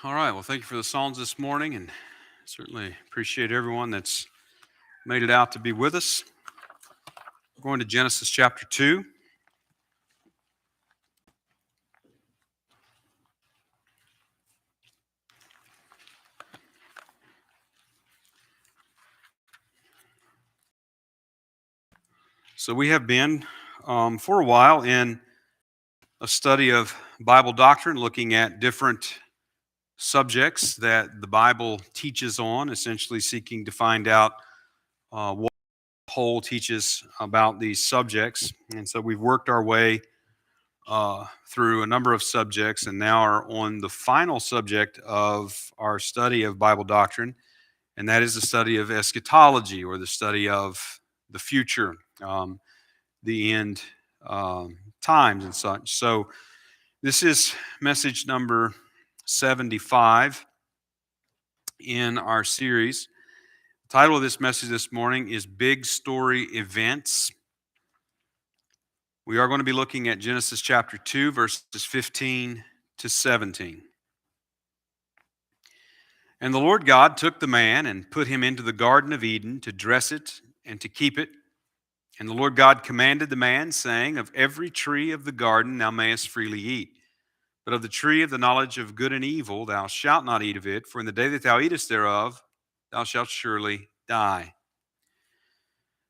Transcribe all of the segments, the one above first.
All right. Well, thank you for the songs this morning, and certainly appreciate everyone that's made it out to be with us. We're going to Genesis chapter 2. So, we have been for a while in a study of Bible doctrine, looking at different subjects that the Bible teaches on, essentially seeking to find out what the whole teaches about these subjects. And so, we've worked our way through a number of subjects and now are on the final subject of our study of Bible doctrine, and that is the study of eschatology, or the study of the future, the end times and such. So, this is message number 75 in our series. The title of this message this morning is Big Story Events. We are going to be looking at Genesis chapter 2, verses 15 to 17. And the Lord God took the man and put him into the Garden of Eden to dress it and to keep it. And the Lord God commanded the man, saying, Of every tree of the garden thou mayest freely eat, but of the tree of the knowledge of good and evil thou shalt not eat of it, for in the day that thou eatest thereof thou shalt surely die.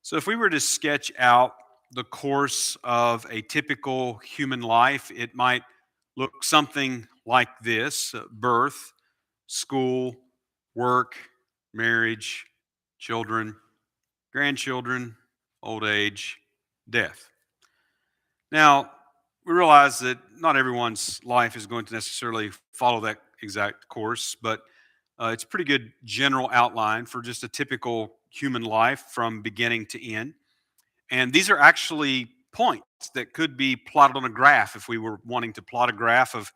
So if we were to sketch out the course of a typical human life, it might look something like this: birth, school, work, marriage, children, grandchildren, old age, death. Now, we realize that not everyone's life is going to necessarily follow that exact course, but it's a pretty good general outline for just a typical human life from beginning to end. And these are actually points that could be plotted on a graph. If we were wanting to plot a graph of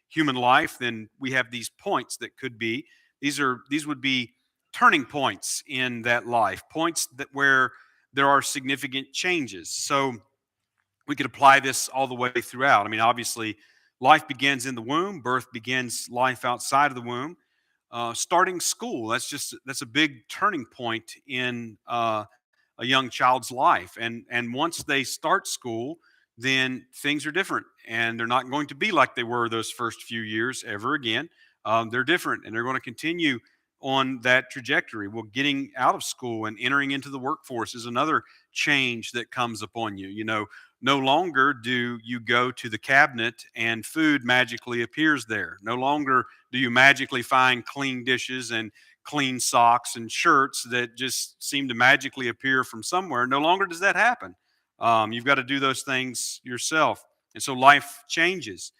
human life, then we have these points that could be. These would be turning points in that life, points that where there are significant changes. So we could apply this all the way throughout. I mean, obviously, life begins in the womb. Birth begins life outside of the womb. Starting school, that's a big turning point in a young child's life. And once they start school, then things are different, and they're not going to be like they were those first few years ever again. They're different, and they're going to continue on that trajectory. Well, getting out of school and entering into the workforce is another change that comes upon you. You know, no longer do you go to the cabinet and food magically appears there. No longer do you magically find clean dishes and clean socks and shirts that just seem to magically appear from somewhere. No longer does that happen. You've got to do those things yourself. And so life changes.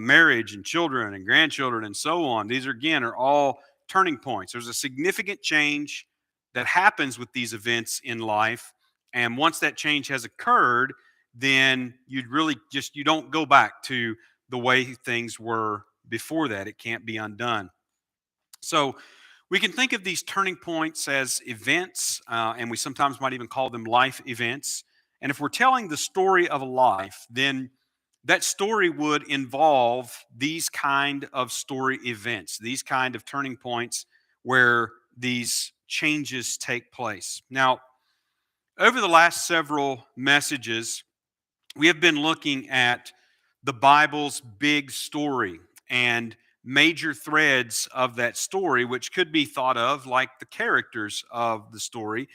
Marriage and children and grandchildren and so on. These, again, are all turning points. There's a significant change that happens with these events in life. And once that change has occurred, then you don't go back to the way things were before that. It can't be undone. So we can think of these turning points as events, and we sometimes might even call them life events. And if we're telling the story of a life, then that story would involve these kind of story events, these kind of turning points where these changes take place. Now, over the last several messages, we have been looking at the Bible's big story and major threads of that story, which could be thought of like the characters of the story.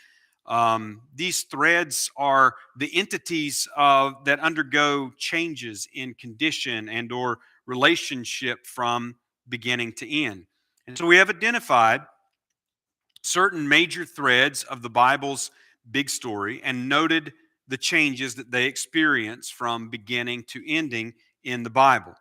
These threads are the entities that undergo changes in condition and or relationship from beginning to end. And so we have identified certain major threads of the Bible's big story and noted the changes that they experience from beginning to ending in the Bible.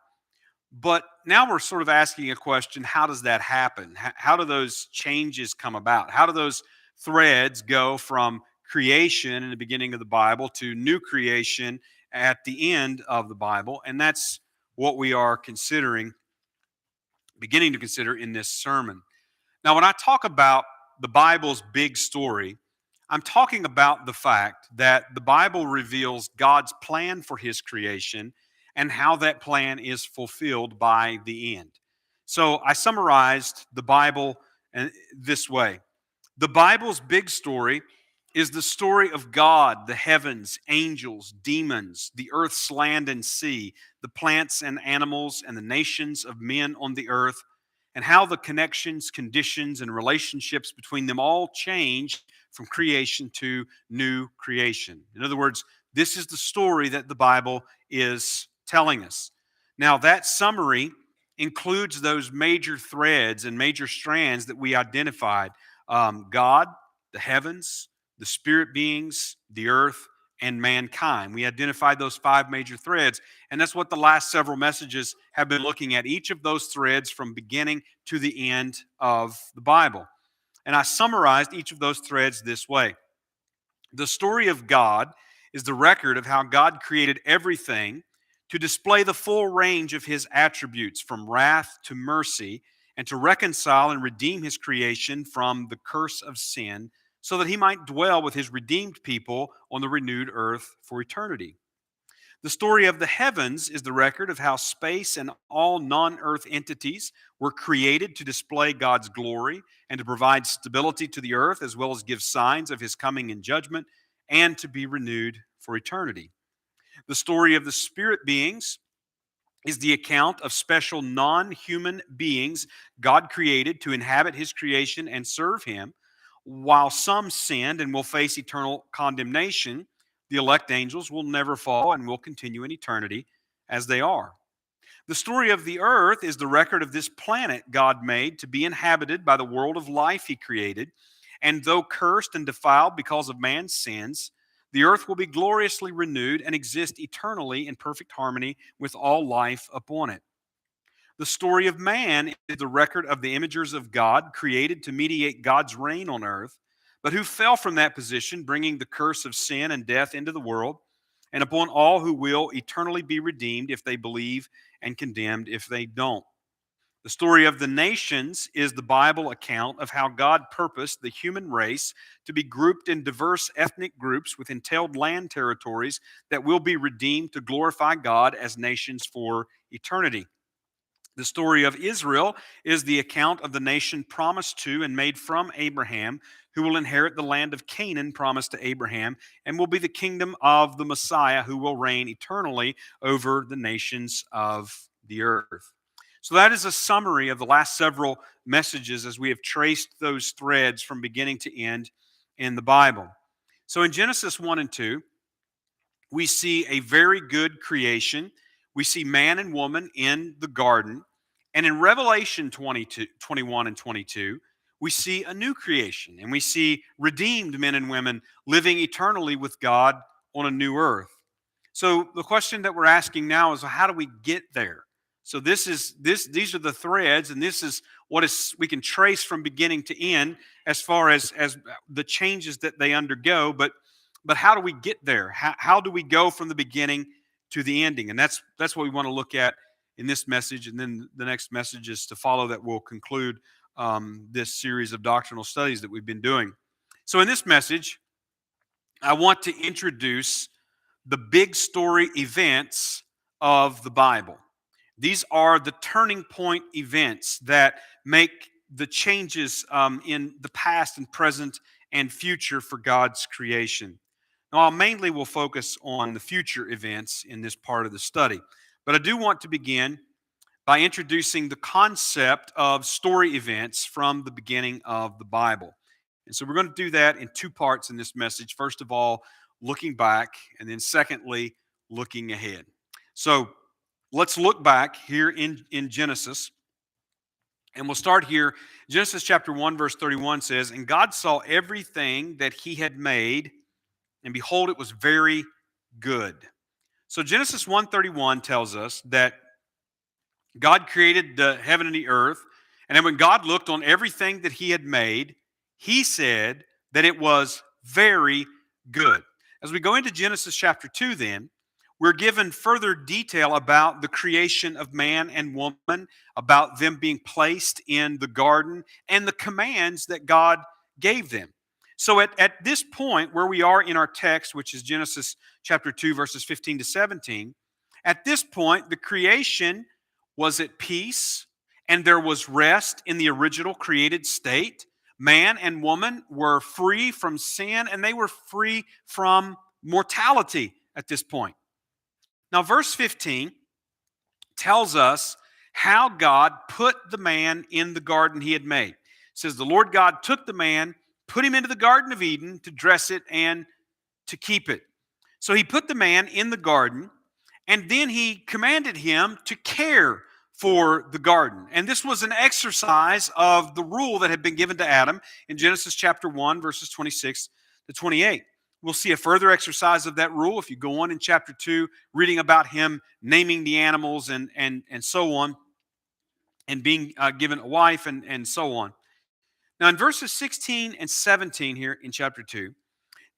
But now we're sort of asking a question: how does that happen? How do those changes come about? How do those threads go from creation in the beginning of the Bible to new creation at the end of the Bible? And that's what we are beginning to consider in this sermon. Now, when I talk about the Bible's big story, I'm talking about the fact that the Bible reveals God's plan for his creation and how that plan is fulfilled by the end. So I summarized the Bible this way. The Bible's big story is the story of God, the heavens, angels, demons, the earth's land and sea, the plants and animals, and the nations of men on the earth, and how the connections, conditions, and relationships between them all change from creation to new creation. In other words, this is the story that the Bible is telling us. Now, that summary includes those major threads and major strands that we identified: God, the heavens, the spirit beings, the earth, and mankind. We identified those five major threads, and that's what the last several messages have been looking at, each of those threads from beginning to the end of the Bible. And I summarized each of those threads this way. The story of God is the record of how God created everything to display the full range of his attributes, from wrath to mercy, and to reconcile and redeem his creation from the curse of sin, so that he might dwell with his redeemed people on the renewed earth for eternity. The story of the heavens is the record of how space and all non earth entities were created to display God's glory and to provide stability to the earth, as well as give signs of his coming in judgment and to be renewed for eternity. The story of the spirit beings is the account of special non human beings God created to inhabit his creation and serve him. While some sinned and will face eternal condemnation, the elect angels will never fall and will continue in eternity as they are. The story of the earth is the record of this planet God made to be inhabited by the world of life he created. And though cursed and defiled because of man's sins, the earth will be gloriously renewed and exist eternally in perfect harmony with all life upon it. The story of man is the record of the imagers of God created to mediate God's reign on earth, but who fell from that position, bringing the curse of sin and death into the world, and upon all who will eternally be redeemed if they believe, and condemned if they don't. The story of the nations is the Bible account of how God purposed the human race to be grouped in diverse ethnic groups with entailed land territories that will be redeemed to glorify God as nations for eternity. The story of Israel is the account of the nation promised to and made from Abraham, who will inherit the land of Canaan promised to Abraham, and will be the kingdom of the Messiah, who will reign eternally over the nations of the earth. So that is a summary of the last several messages as we have traced those threads from beginning to end in the Bible. So in Genesis 1 and 2, we see a very good creation. We see man and woman in the garden. And in Revelation 22, 21 and 22, we see a new creation, and we see redeemed men and women living eternally with God on a new earth. So the question that we're asking now is, how do we get there? So these are the threads, and this is what is we can trace from beginning to end as far as the changes that they undergo. But how do we get there? How do we go from the beginning to the ending? And that's what we want to look at in this message, and then the next message is to follow that will conclude this series of doctrinal studies that we've been doing. So in this message, I want to introduce the big story events of the Bible. These are the turning point events that make the changes in the past and present and future for God's creation. Now, I mainly will focus on the future events in this part of the study, but I do want to begin by introducing the concept of story events from the beginning of the Bible. And so we're going to do that in two parts in this message. First of all, looking back, and then secondly, looking ahead. So let's look back here in Genesis. And we'll start here. Genesis chapter 1, verse 31 says, "And God saw everything that he had made, and behold, it was very good." So Genesis 1:31 tells us that God created the heaven and the earth, and then when God looked on everything that he had made, he said that it was very good. As we go into Genesis chapter 2 then, we're given further detail about the creation of man and woman, about them being placed in the garden, and the commands that God gave them. So at this point where we are in our text, which is Genesis chapter 2, verses 15 to 17, at this point, the creation was at peace and there was rest in the original created state. Man and woman were free from sin, and they were free from mortality at this point. Now, verse 15 tells us how God put the man in the garden he had made. It says, the Lord God took the man, put him into the Garden of Eden to dress it and to keep it. So he put the man in the garden, and then he commanded him to care for the garden. And this was an exercise of the rule that had been given to Adam in Genesis chapter 1, verses 26 to 28. We'll see a further exercise of that rule if you go on in chapter 2, reading about him naming the animals and so on, and being given a wife and so on. Now, in verses 16 and 17 here in chapter 2,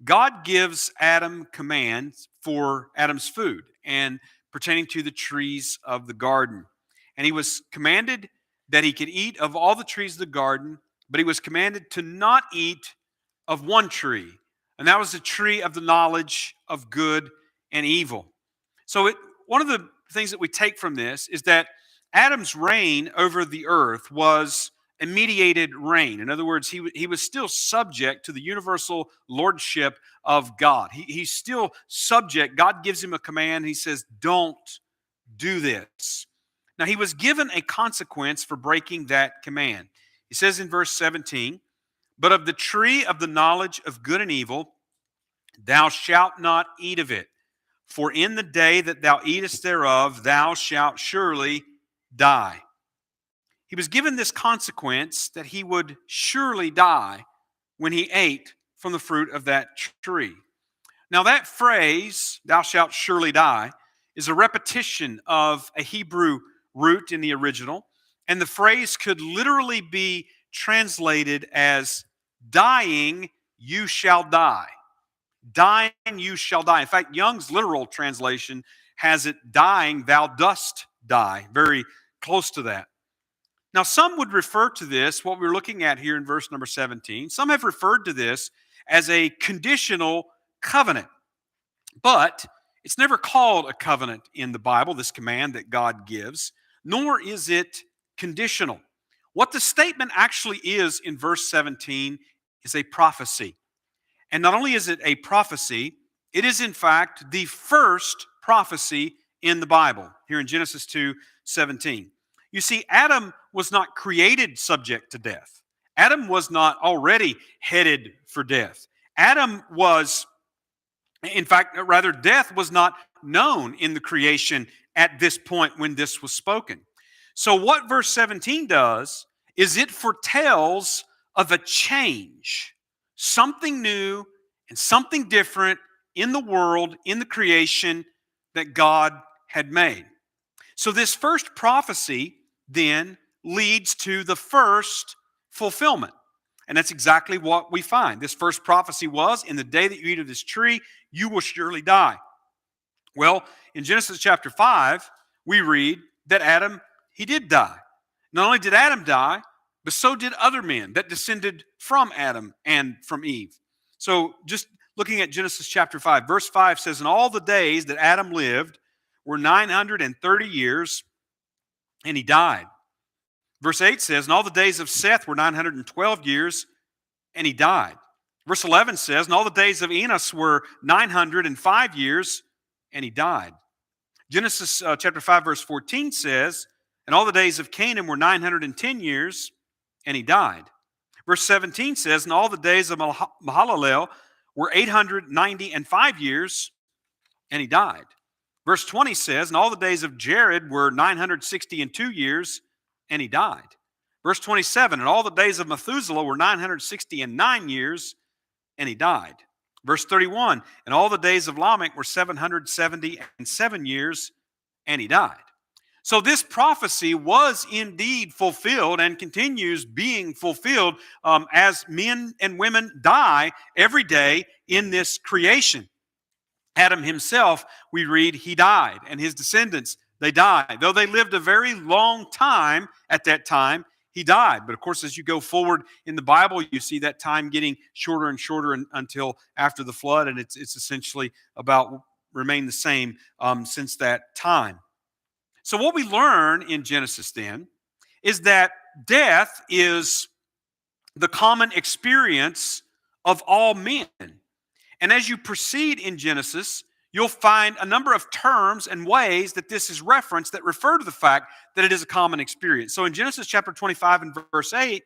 God gives Adam commands for Adam's food and pertaining to the trees of the garden. And he was commanded that he could eat of all the trees of the garden, but he was commanded to not eat of one tree, and that was the tree of the knowledge of good and evil. So one of the things that we take from this is that Adam's reign over the earth was a mediated reign. In other words, he was still subject to the universal lordship of God. He's still subject. God gives him a command. He says, don't do this. Now, he was given a consequence for breaking that command. He says in verse 17, but of the tree of the knowledge of good and evil, thou shalt not eat of it. For in the day that thou eatest thereof, thou shalt surely die. He was given this consequence that he would surely die when he ate from the fruit of that tree. Now, that phrase, thou shalt surely die, is a repetition of a Hebrew root in the original, and the phrase could literally be translated as dying, you shall die. Dying, you shall die. In fact, Young's literal translation has it dying, thou dost die. Very close to that. Now, some would refer to this, what we're looking at here in verse number 17, some have referred to this as a conditional covenant. But it's never called a covenant in the Bible, this command that God gives, nor is it conditional. What the statement actually is in verse 17 is a prophecy. And not only is it a prophecy, it is in fact the first prophecy in the Bible, here in Genesis 2:17. You see, Adam was not created subject to death. Adam was not already headed for death. Adam was, in fact, rather, death was not known in the creation at this point when this was spoken. So what verse 17 does is it foretells of a change, something new and something different in the world, in the creation that God had made. So this first prophecy then leads to the first fulfillment. And that's exactly what we find. This first prophecy was, in the day that you eat of this tree, you will surely die. Well, in Genesis chapter 5, we read that Adam, he did die. Not only did Adam die, but so did other men that descended from Adam and from Eve. So just looking at Genesis chapter 5, verse 5 says, and all the days that Adam lived were 930 years, and he died. Verse 8 says, and all the days of Seth were 912 years, and he died. Verse 11 says, and all the days of Enos were 905 years, and he died. Genesis chapter 5, verse 14 says, and all the days of Canaan were 910 years, and he died. Verse 17 says, and all the days of Mahalalel were 895 years, and he died. Verse 20 says, and all the days of Jared were 962 years, and he died. Verse 27, and all the days of Methuselah were 969 years, and he died. Verse 31, and all the days of Lamech were 777 years, and he died. So this prophecy was indeed fulfilled and continues being fulfilled as men and women die every day in this creation. Adam himself, we read, he died, and his descendants, they died. Though they lived a very long time at that time, he died. But of course, as you go forward in the Bible, you see that time getting shorter and shorter until after the flood, and it's essentially about remained the same since that time. So what we learn in Genesis then is that death is the common experience of all men. And as you proceed in Genesis, you'll find a number of terms and ways that this is referenced that refer to the fact that it is a common experience. So in Genesis chapter 25 and verse 8,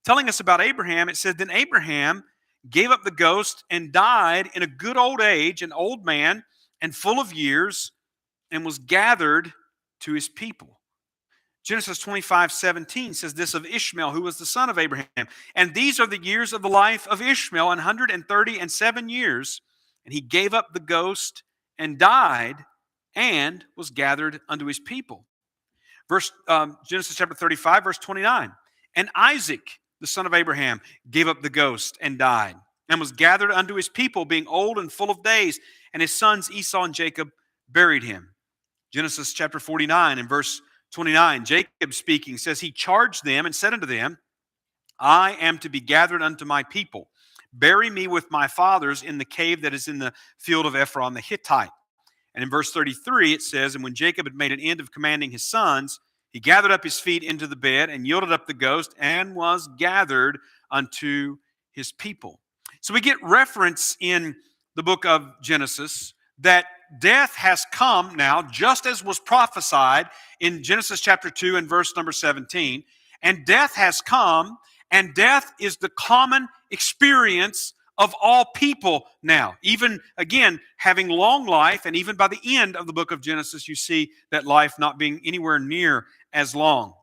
telling us about Abraham, it said, "Then Abraham gave up the ghost and died in a good old age, an old man and full of years, and was gathered to his people." Genesis 25:17 says this of Ishmael, who was the son of Abraham. "And these are the years of the life of Ishmael, 137 years. And he gave up the ghost and died and was gathered unto his people." Genesis chapter 35, verse 29. "And Isaac, the son of Abraham, gave up the ghost and died and was gathered unto his people, being old and full of days. And his sons Esau and Jacob buried him." Genesis chapter 49 and verse 29, Jacob speaking says, "He charged them and said unto them, I am to be gathered unto my people. Bury me with my fathers in the cave that is in the field of Ephron the Hittite." And in verse 33 it says, "And when Jacob had made an end of commanding his sons, he gathered up his feet into the bed and yielded up the ghost and was gathered unto his people." So we get reference in the book of Genesis that death has come now, just as was prophesied in Genesis chapter 2 and verse number 17. And death has come, and death is the common experience of all people now. Even, again, having long life, and even by the end of the book of Genesis, you see that life not being anywhere near as long.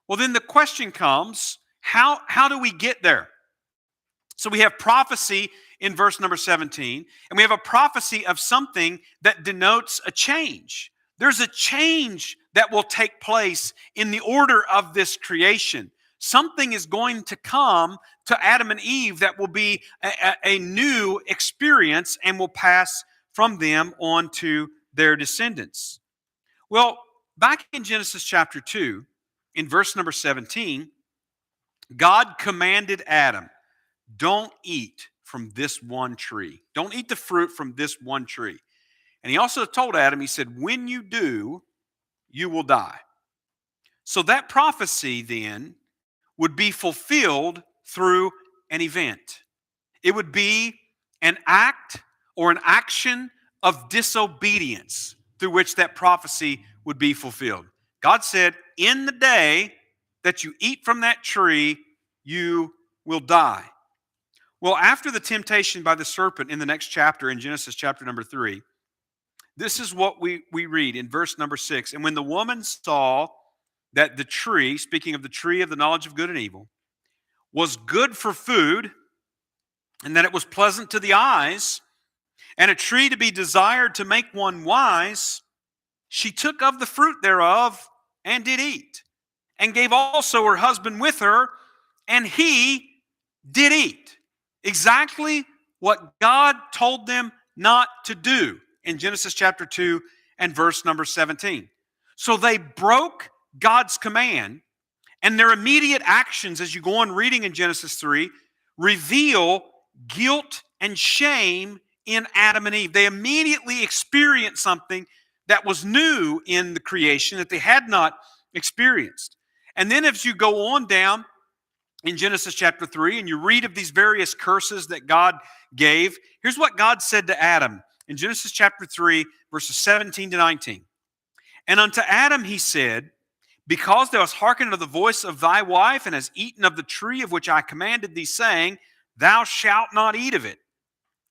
Well, then the question comes, how do we get there? So we have prophecy in verse number 17, and we have a prophecy of something that denotes a change. There's a change that will take place in the order of this creation. Something is going to come to Adam and Eve that will be a new experience and will pass from them on to their descendants. Well, back in Genesis chapter 2, in verse number 17, God commanded Adam, "Don't eat from this one tree. Don't eat the fruit from this one tree." And he also told Adam, he said, "When you do, you will die." So that prophecy then would be fulfilled through an event. It would be an act or an action of disobedience through which that prophecy would be fulfilled. God said, "In the day that you eat from that tree, you will die." Well, after the temptation by the serpent in the next chapter, in Genesis chapter number 3, this is what we read in verse number 6. "And when the woman saw that the tree," speaking of the tree of the knowledge of good and evil, "was good for food, and that it was pleasant to the eyes, and a tree to be desired to make one wise, she took of the fruit thereof and did eat, and gave also her husband with her, and he did eat." Exactly what God told them not to do in Genesis chapter 2 and verse number 17. So they broke God's command, and their immediate actions, as you go on reading in Genesis 3, reveal guilt and shame in Adam and Eve. They immediately experienced something that was new in the creation that they had not experienced. And then as you go on down in Genesis chapter 3, and you read of these various curses that God gave, here's what God said to Adam in Genesis chapter 3, verses 17 to 19. "And unto Adam he said, Because thou hast hearkened unto the voice of thy wife, and hast eaten of the tree of which I commanded thee, saying, Thou shalt not eat of it.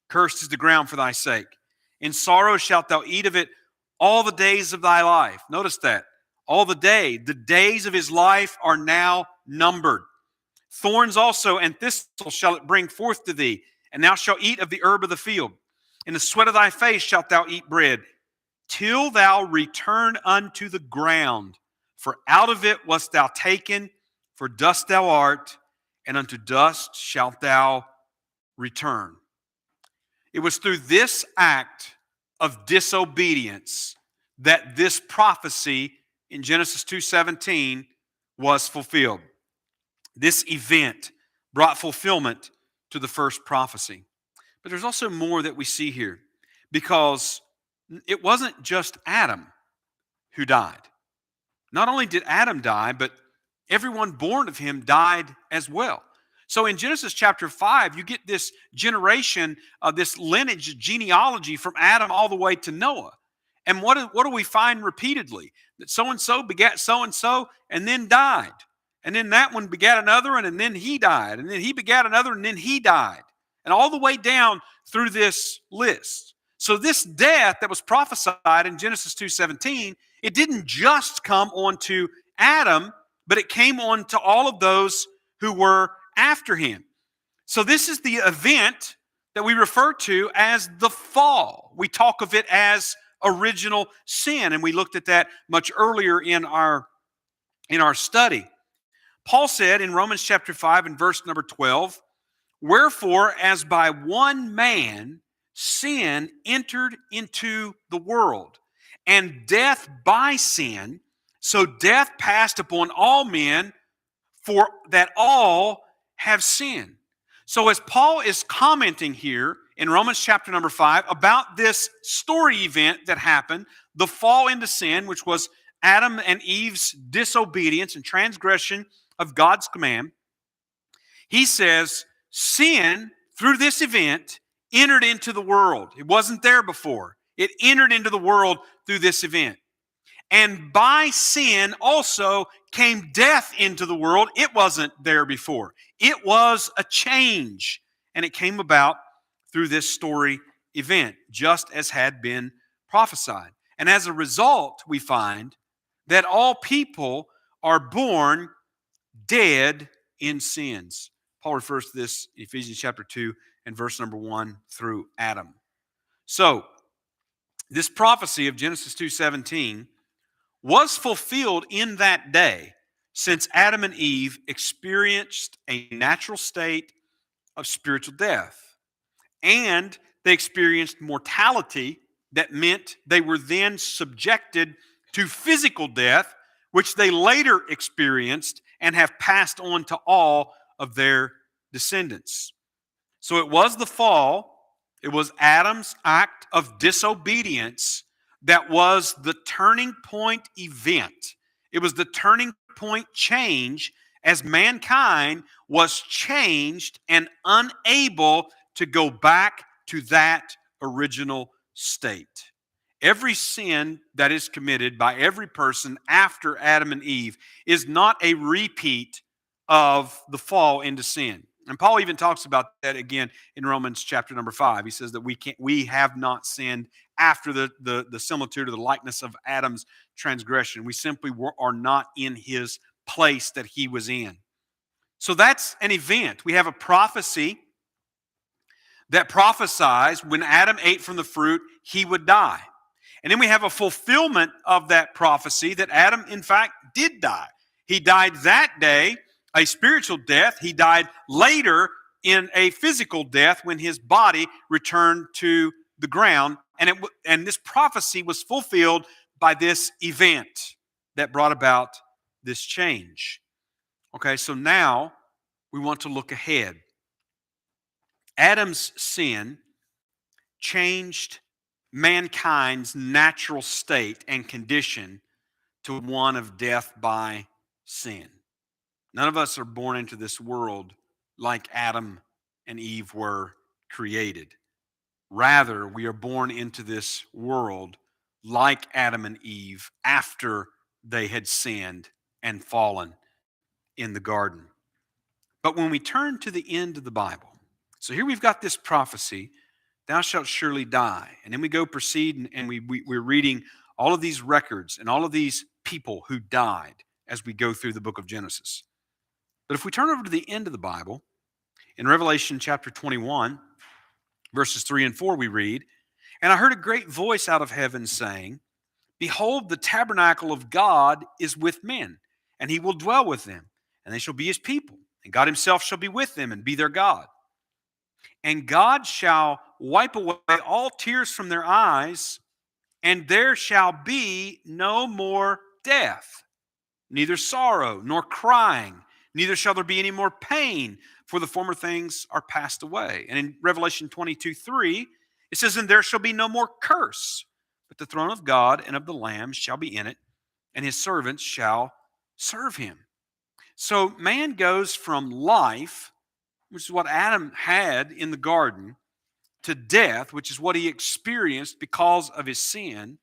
Cursed is the ground for thy sake. In sorrow shalt thou eat of it all the days of thy life." Notice that. All the days of his life are now numbered. "Thorns also and thistles shall it bring forth to thee, and thou shalt eat of the herb of the field. In the sweat of thy face shalt thou eat bread, till thou return unto the ground. For out of it wast thou taken, for dust thou art, and unto dust shalt thou return." It was through this act of disobedience that this prophecy in Genesis 2:17 was fulfilled. This event brought fulfillment to the first prophecy. But there's also more that we see here, because it wasn't just Adam who died. Not only did Adam die, but everyone born of him died as well. So in Genesis chapter 5, you get this generation, this lineage, genealogy from Adam all the way to Noah. And what do we find repeatedly? That so-and-so begat so-and-so and then died. And then that one begat another one and then he died. And then he begat another and then he died. And all the way down through this list. So this death that was prophesied in Genesis 2:17, it didn't just come onto Adam, but it came on to all of those who were after him. So this is the event that we refer to as the fall. We talk of it as original sin, and we looked at that much earlier in our study. Paul said in Romans chapter 5 and verse number 12, "Wherefore, as by one man sin entered into the world, and death by sin, so death passed upon all men, for that all have sinned." So as Paul is commenting here in Romans chapter number 5 about this story event that happened, the fall into sin, which was Adam and Eve's disobedience and transgression of God's command, he says, sin, through this event, entered into the world. It wasn't there before. It entered into the world through this event. And by sin also came death into the world. It wasn't there before. It was a change. And it came about through this story event, just as had been prophesied. And as a result, we find that all people are born dead in sins. Paul refers to this in Ephesians chapter 2 and verse number 1 through Adam. So, this prophecy of Genesis 2:17 was fulfilled in that day, since Adam and Eve experienced a natural state of spiritual death. And they experienced mortality that meant they were then subjected to physical death, which they later experienced and have passed on to all of their descendants. So it was the fall, it was Adam's act of disobedience that was the turning point event. It was the turning point change as mankind was changed and unable to go back to that original state. Every sin that is committed by every person after Adam and Eve is not a repeat of the fall into sin. And Paul even talks about that again in Romans chapter number 5. He says that we have not sinned after the similitude or the likeness of Adam's transgression. We simply are not in his place that he was in. So that's an event. We have a prophecy that prophesies when Adam ate from the fruit, he would die. And then we have a fulfillment of that prophecy that Adam, in fact, did die. He died that day, a spiritual death. He died later in a physical death when his body returned to the ground. And this prophecy was fulfilled by this event that brought about this change. Okay, so now we want to look ahead. Adam's sin changed mankind's natural state and condition to one of death by sin. None of us are born into this world like Adam and Eve were created. Rather, we are born into this world like Adam and Eve after they had sinned and fallen in the garden. But when we turn to the end of the Bible, so here we've got this prophecy, thou shalt surely die. And then we go proceed and we're reading all of these records and all of these people who died as we go through the book of Genesis. But if we turn over to the end of the Bible, in Revelation chapter 21, verses 3 and 4, we read, "And I heard a great voice out of heaven saying, Behold, the tabernacle of God is with men, and he will dwell with them, and they shall be his people, and God himself shall be with them and be their God. And God shall wipe away all tears from their eyes, and there shall be no more death, neither sorrow nor crying, neither shall there be any more pain, for the former things are passed away." And in Revelation 22:3, it says, "And there shall be no more curse, but the throne of God and of the Lamb shall be in it, and his servants shall serve him." So man goes from life, which is what Adam had in the garden, to death, which is what he experienced because of his sin.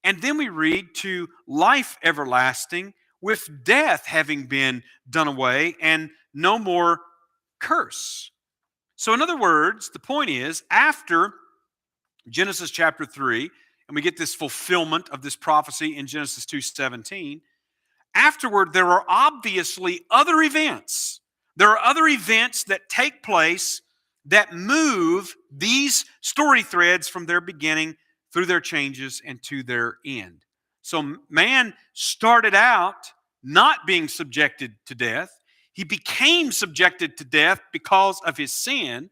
And then we read to life everlasting, with death having been done away and no more curse. So, in other words, the point is, after Genesis chapter 3, and we get this fulfillment of this prophecy in Genesis 2:17, afterward, there are obviously other events. There are other events that take place that move these story threads from their beginning through their changes and to their end. So man started out not being subjected to death. He became subjected to death because of his sin.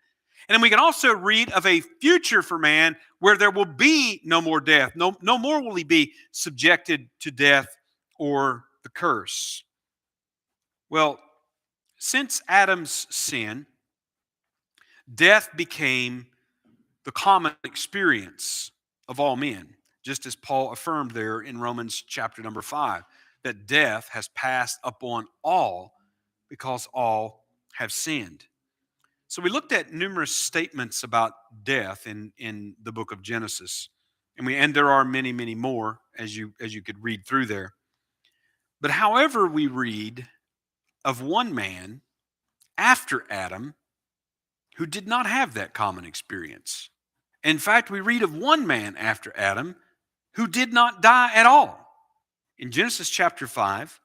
And then we can also read of a future for man where there will be no more death. No more will he be subjected to death or the curse. Well, since Adam's sin, death became the common experience of all men, just as Paul affirmed there in Romans chapter number 5, that death has passed upon all because all have sinned. So we looked at numerous statements about death in the book of Genesis, and there are many, many more as you could read through there. But however we read of one man after Adam who did not have that common experience. In fact, we read of one man after Adam who did not die at all. In Genesis chapter 5,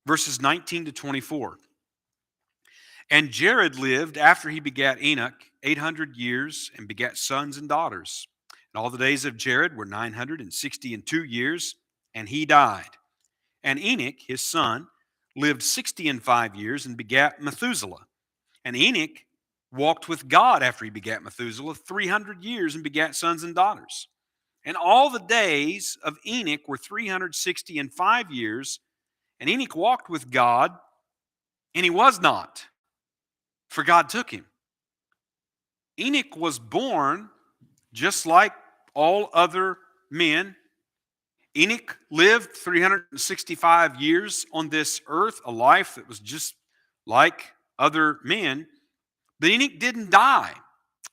verses 19 to 24. And Jared lived after he begat Enoch 800 years and begat sons and daughters. And all the days of Jared were 962 years, and he died. And Enoch, his son, lived 65 years and begat Methuselah. And Enoch walked with God after he begat Methuselah 300 years and begat sons and daughters. And all the days of Enoch were 365 years. And Enoch walked with God, and he was not, for God took him. Enoch was born just like all other men. Enoch lived 365 years on this earth, a life that was just like other men. But Enoch didn't die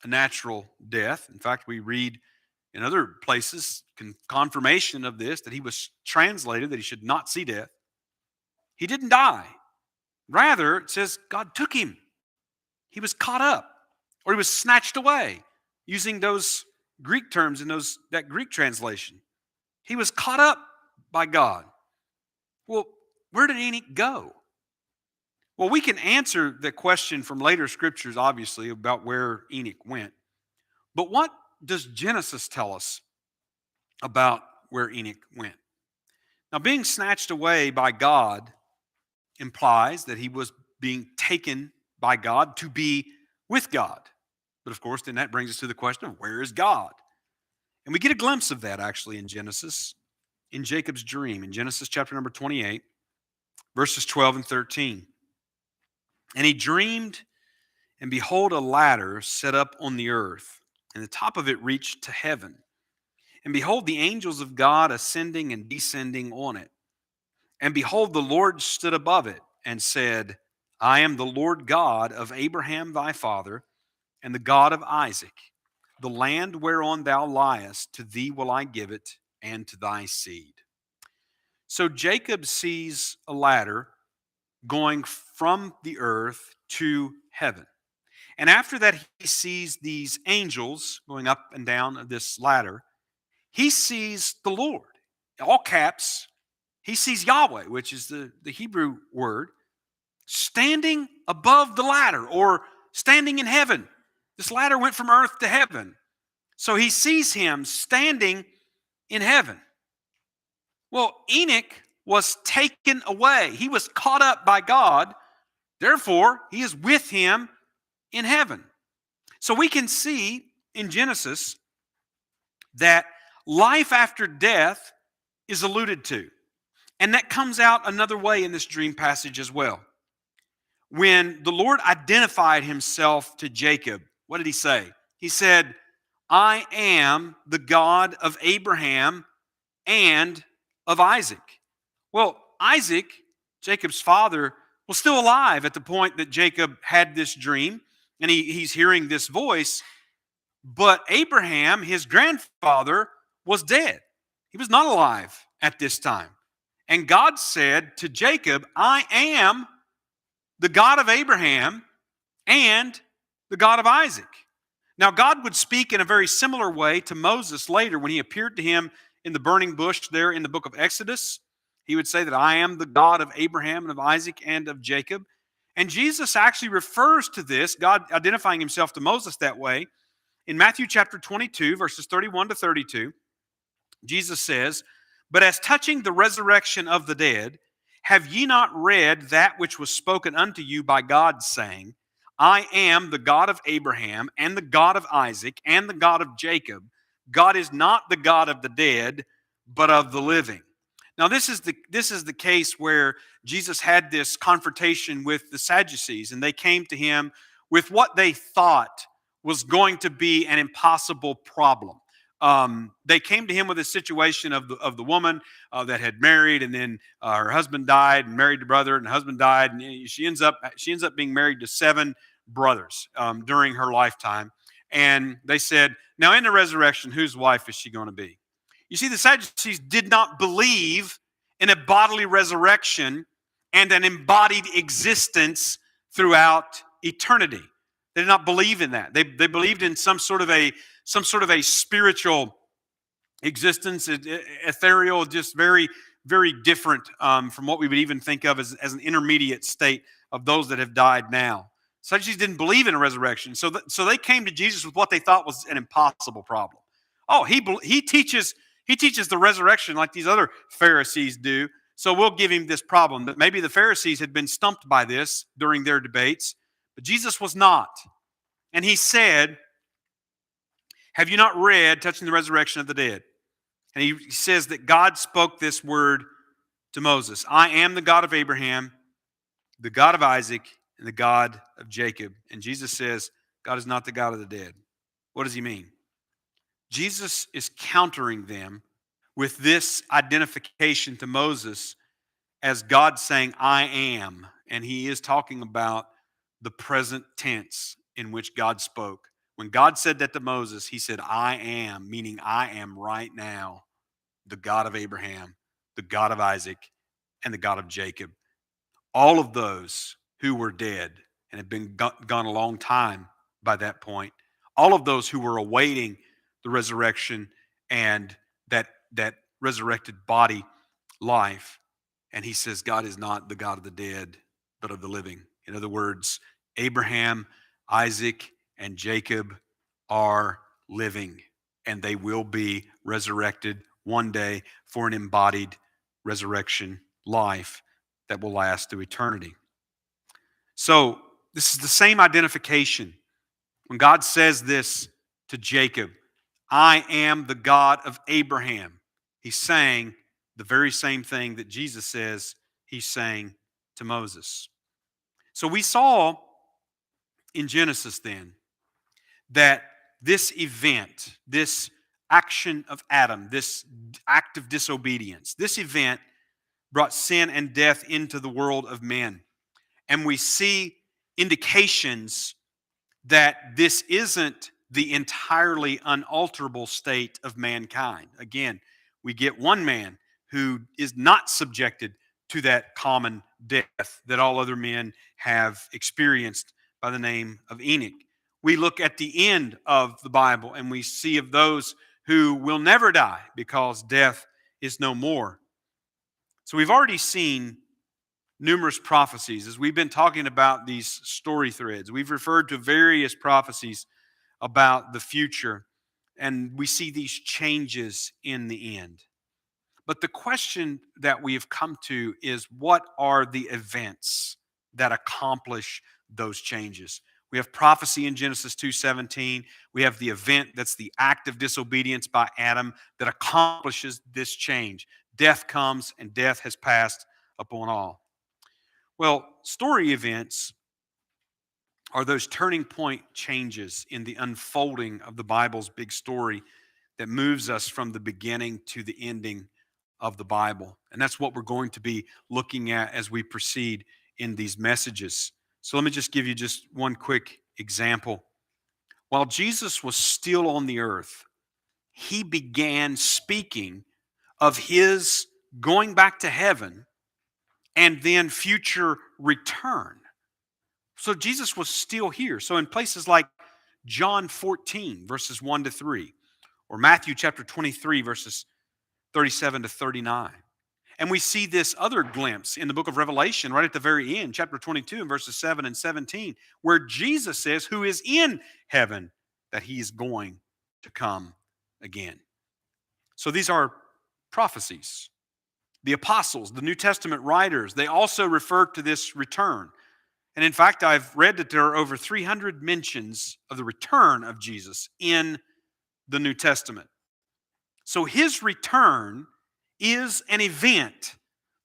a natural death. In fact, we read in other places confirmation of this, that he was translated, that he should not see death. He didn't die. Rather, it says God took him. He was caught up, or he was snatched away, using those Greek terms in that Greek translation. He was caught up by God. Well, where did Enoch go? Well, we can answer the question from later scriptures, obviously, about where Enoch went. But what does Genesis tell us about where Enoch went? Now, being snatched away by God implies that he was being taken by God to be with God. But of course, then that brings us to the question of where is God? And we get a glimpse of that actually in Genesis, in Jacob's dream, in Genesis chapter number 28, verses 12 and 13. And he dreamed, and behold, a ladder set up on the earth, and the top of it reached to heaven. And behold, the angels of God ascending and descending on it. And behold, the Lord stood above it and said, I am the Lord God of Abraham thy father, and the God of Isaac. The land whereon thou liest, to thee will I give it, and to thy seed. So Jacob sees a ladder going from the earth to heaven. And after that, he sees these angels going up and down this ladder. He sees the Lord, all caps. He sees Yahweh, which is the Hebrew word, standing above the ladder, or standing in heaven. This ladder went from earth to heaven. So he sees him standing in heaven. Well, Enoch was taken away. He was caught up by God. Therefore, he is with him in heaven. So we can see in Genesis that life after death is alluded to. And that comes out another way in this dream passage as well. When the Lord identified himself to Jacob, what did he say? He said, I am the God of Abraham and of Isaac. Well, Isaac, Jacob's father, was still alive at the point that Jacob had this dream, and he's hearing this voice. But Abraham, his grandfather, was dead. He was not alive at this time. And God said to Jacob, I am the God of Abraham and the God of Isaac. Now, God would speak in a very similar way to Moses later when he appeared to him in the burning bush there in the book of Exodus. He would say that I am the God of Abraham and of Isaac and of Jacob. And Jesus actually refers to this, God identifying himself to Moses that way, in Matthew chapter 22, verses 31 to 32. Jesus says, but as touching the resurrection of the dead, have ye not read that which was spoken unto you by God, saying, I am the God of Abraham and the God of Isaac and the God of Jacob. God is not the God of the dead, but of the living. Now, this is the case where Jesus had this confrontation with the Sadducees, and they came to him with what they thought was going to be an impossible problem. They came to him with a situation of the woman that had married, and then her husband died, and married the brother, and the husband died, and she ends up being married to 7 brothers during her lifetime. And they said, now in the resurrection, whose wife is she going to be? You see, the Sadducees did not believe in a bodily resurrection and an embodied existence throughout eternity. They did not believe in that. They believed in some sort of a spiritual existence, ethereal, just very, very different from what we would even think of as an intermediate state of those that have died now. Sadducees didn't believe in a resurrection, so they came to Jesus with what they thought was an impossible problem. Oh, he teaches the resurrection like these other Pharisees do, so we'll give him this problem. But maybe the Pharisees had been stumped by this during their debates, but Jesus was not. And he said, have you not read touching the resurrection of the dead? And he says that God spoke this word to Moses. I am the God of Abraham, the God of Isaac, and the God of Jacob. And Jesus says, God is not the God of the dead. What does he mean? Jesus is countering them with this identification to Moses as God saying, I am. And he is talking about the present tense in which God spoke. When God said that to Moses, he said, I am, meaning I am right now the God of Abraham, the God of Isaac, and the God of Jacob. All of those who were dead and had been gone a long time by that point, all of those who were awaiting the resurrection and that resurrected body life. And he says, God is not the God of the dead, but of the living. In other words, Abraham, Isaac, and Jacob are living, and they will be resurrected one day for an embodied resurrection life that will last through eternity. So this is the same identification. When God says this to Jacob, I am the God of Abraham, he's saying the very same thing that Jesus says he's saying to Moses. So we saw in Genesis then that this event, this action of Adam, this act of disobedience, this event brought sin and death into the world of men. And we see indications that this isn't the entirely unalterable state of mankind. Again, we get one man who is not subjected to that common death that all other men have experienced by the name of Enoch. We look at the end of the Bible and we see of those who will never die because death is no more. So we've already seen numerous prophecies. As we've been talking about these story threads, we've referred to various prophecies about the future, and we see these changes in the end. But the question that we have come to is, what are the events that accomplish those changes? We have prophecy in Genesis 2:17. We have the event that's the act of disobedience by Adam that accomplishes this change. Death comes, and death has passed upon all. Well, story events are those turning point changes in the unfolding of the Bible's big story that moves us from the beginning to the ending of the Bible. And that's what we're going to be looking at as we proceed in these messages. So let me just give you just one quick example. While Jesus was still on the earth, he began speaking of his going back to heaven and then future return. So Jesus was still here. So in places like John 14, verses 1 to 3, or Matthew chapter 23, verses 37 to 39. And we see this other glimpse in the book of Revelation right at the very end, chapter 22 and verses 7 and 17, where Jesus says, who is in heaven, that he is going to come again. So these are prophecies. The apostles, the New Testament writers, they also refer to this return. And in fact, I've read that there are over 300 mentions of the return of Jesus in the New Testament. So his return is an event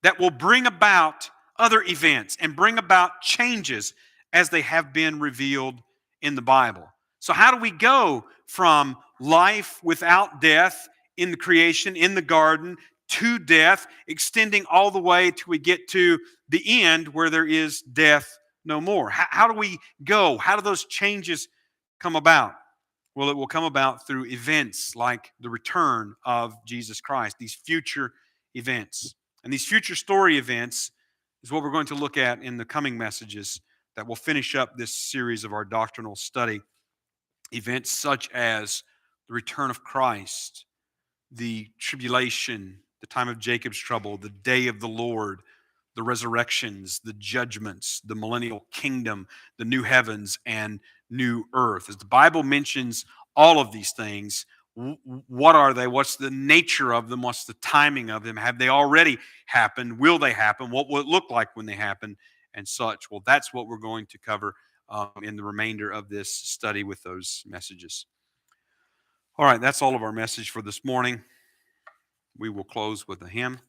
that will bring about other events and bring about changes as they have been revealed in the Bible. So how do we go from life without death in the creation, in the garden, to death, extending all the way till we get to the end where there is death no more? How do we go? How do those changes come about? Well, it will come about through events like the return of Jesus Christ, these future events. And these future story events is what we're going to look at in the coming messages that will finish up this series of our doctrinal study. Events such as the return of Christ, the tribulation, the time of Jacob's trouble, the day of the Lord, the resurrections, the judgments, the millennial kingdom, the new heavens and new earth. As the Bible mentions all of these things, what are they? What's the nature of them? What's the timing of them? Have they already happened? Will they happen? What will it look like when they happen? And such. Well, that's what we're going to cover in the remainder of this study with those messages. All right, that's all of our message for this morning. We will close with a hymn.